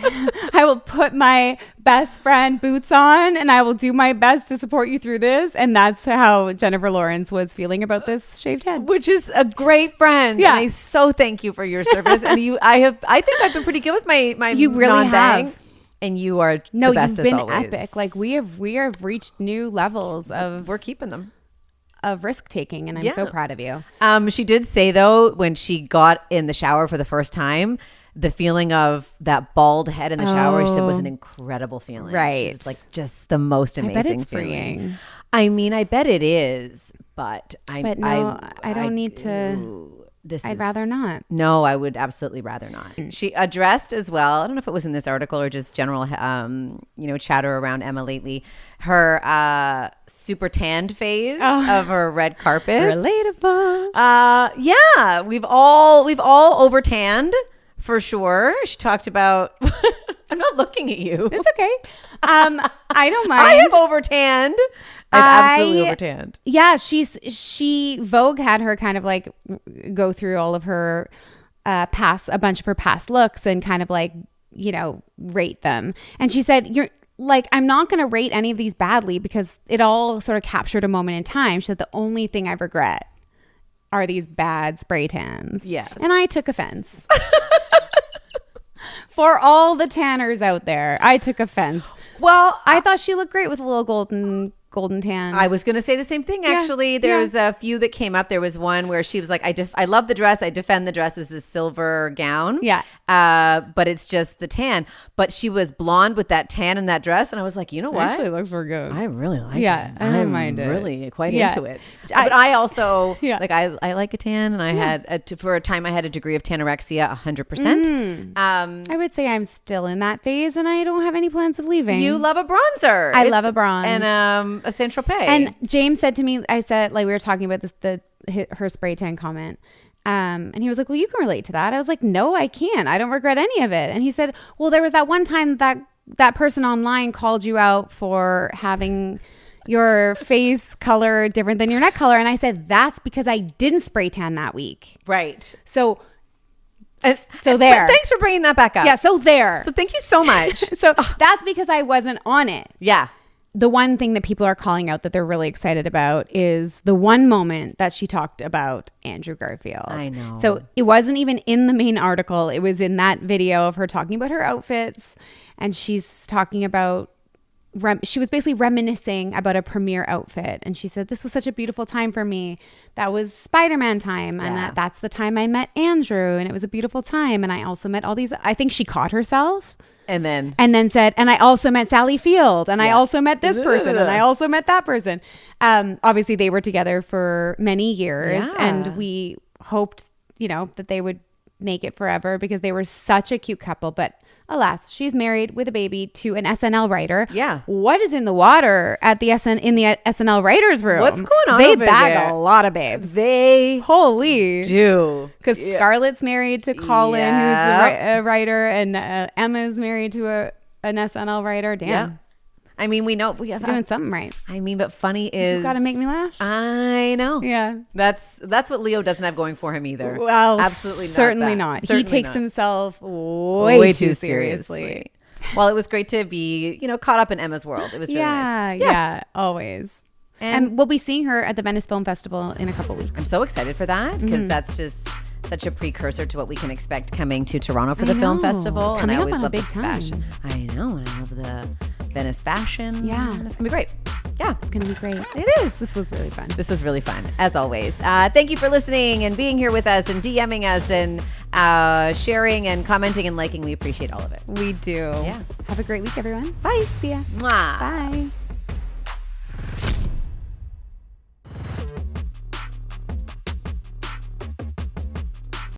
I will put my best friend boots on and I will do my best to support you through this. And that's how Jennifer Lawrence was feeling about this shaved head. Which is a great friend. Yeah. And I so thank you for your service. And I think I've been pretty good with my You really non-bang. have. And you are No, the best you've been as always. epic. Like we have reached new levels We're keeping them. of risk taking, and I'm so proud of you. She did say though, when she got in the shower for the first time, the feeling of that bald head in the shower, she said, was an incredible feeling. Right. She was like just the most amazing bet it's feeling. freeing. I mean, I bet it is, but I don't need to. I'd rather not. No, I would absolutely rather not. She addressed as well, I don't know if it was in this article or just general chatter around Emma lately, her super tanned phase of her red carpet. Relatable. Yeah, we've all over tanned for sure. She talked about I'm not looking at you. It's okay. I don't mind. I have over tanned. I've absolutely over tanned. Yeah, Vogue had her kind of like go through all of her a bunch of her past looks and kind of like, rate them. And she said, you're like, I'm not going to rate any of these badly because it all sort of captured a moment in time. She said, the only thing I regret are these bad spray tans. Yes. And I took offense. For all the tanners out there, I took offense. Well, I thought she looked great with a little golden tan. I was going to say the same thing, actually. There's a few that came up. There was one where she was like, I love the dress. I defend the dress. It was this silver gown. Yeah. But it's just the tan. But she was blonde with that tan in that dress. And I was like, you know what? Actually looks very good. I really like it. Yeah, I don't mind it. I'm really quite Yeah. into it. But I also, Yeah. like, I like a tan. And I had, for a time, I had a degree of tanorexia, 100%. I would say I'm still in that phase and I don't have any plans of leaving. You love a bronzer. I love a bronze. And a Saint Tropez. And James said to me, I said, like, we were talking about her spray tan comment. And he was like, well, you can relate to that. I was like, no, I can't. I don't regret any of it. And he said, well, there was that one time that person online called you out for having your face color different than your neck color. And I said, that's because I didn't spray tan that week. right. So There. there. But thanks for bringing that back up. Yeah, so there. So thank you so much. So that's because I wasn't on it. Yeah. The one thing that people are calling out that they're really excited about is the one moment that she talked about Andrew Garfield. I know. So it wasn't even in the main article. It was in that video of her talking about her outfits. And she's talking about, she was basically reminiscing about a premiere outfit. And she said, this was such a beautiful time for me. That was Spider-Man time. And that's the time I met Andrew. And it was a beautiful time. And I also met all these, I think she caught herself. And then Said, and I also met Sally Field, and I also met this person, and I also met that person. Obviously, they were together for many years, and we hoped, that they would make it forever because they were such a cute couple. But alas, she's married with a baby to an SNL writer. Yeah. What is in the water at the SNL writers room? What's going on They over bag there? a lot of babes. they Holy. do. Because Scarlett's married to Colin, who's a writer, and Emma's married to an SNL writer. Damn. Yeah. I mean, we know we have Doing something right. I mean, but funny is You've got to make me laugh. I know. Yeah. That's what Leo doesn't have going for him either. Well, absolutely not. certainly that. not. Certainly He takes not. himself way too seriously. Well, it was great to be, caught up in Emma's world. It was really nice. Yeah, always. And we'll be seeing her at the Venice Film Festival in a couple weeks. I'm so excited for that because that's just such a precursor to what we can expect coming to Toronto for the film festival. Coming and I up always on a love big the time. fashion. I know, and I love the Venice fashion. Yeah. And it's gonna be great. Yeah, It's going to be great. it is. This was really fun. This was really fun, as always. Thank you for listening and being here with us and DMing us and sharing and commenting and liking. We appreciate all of it. We do. Yeah. Have a great week, everyone. Bye. See ya. Mwah. Bye.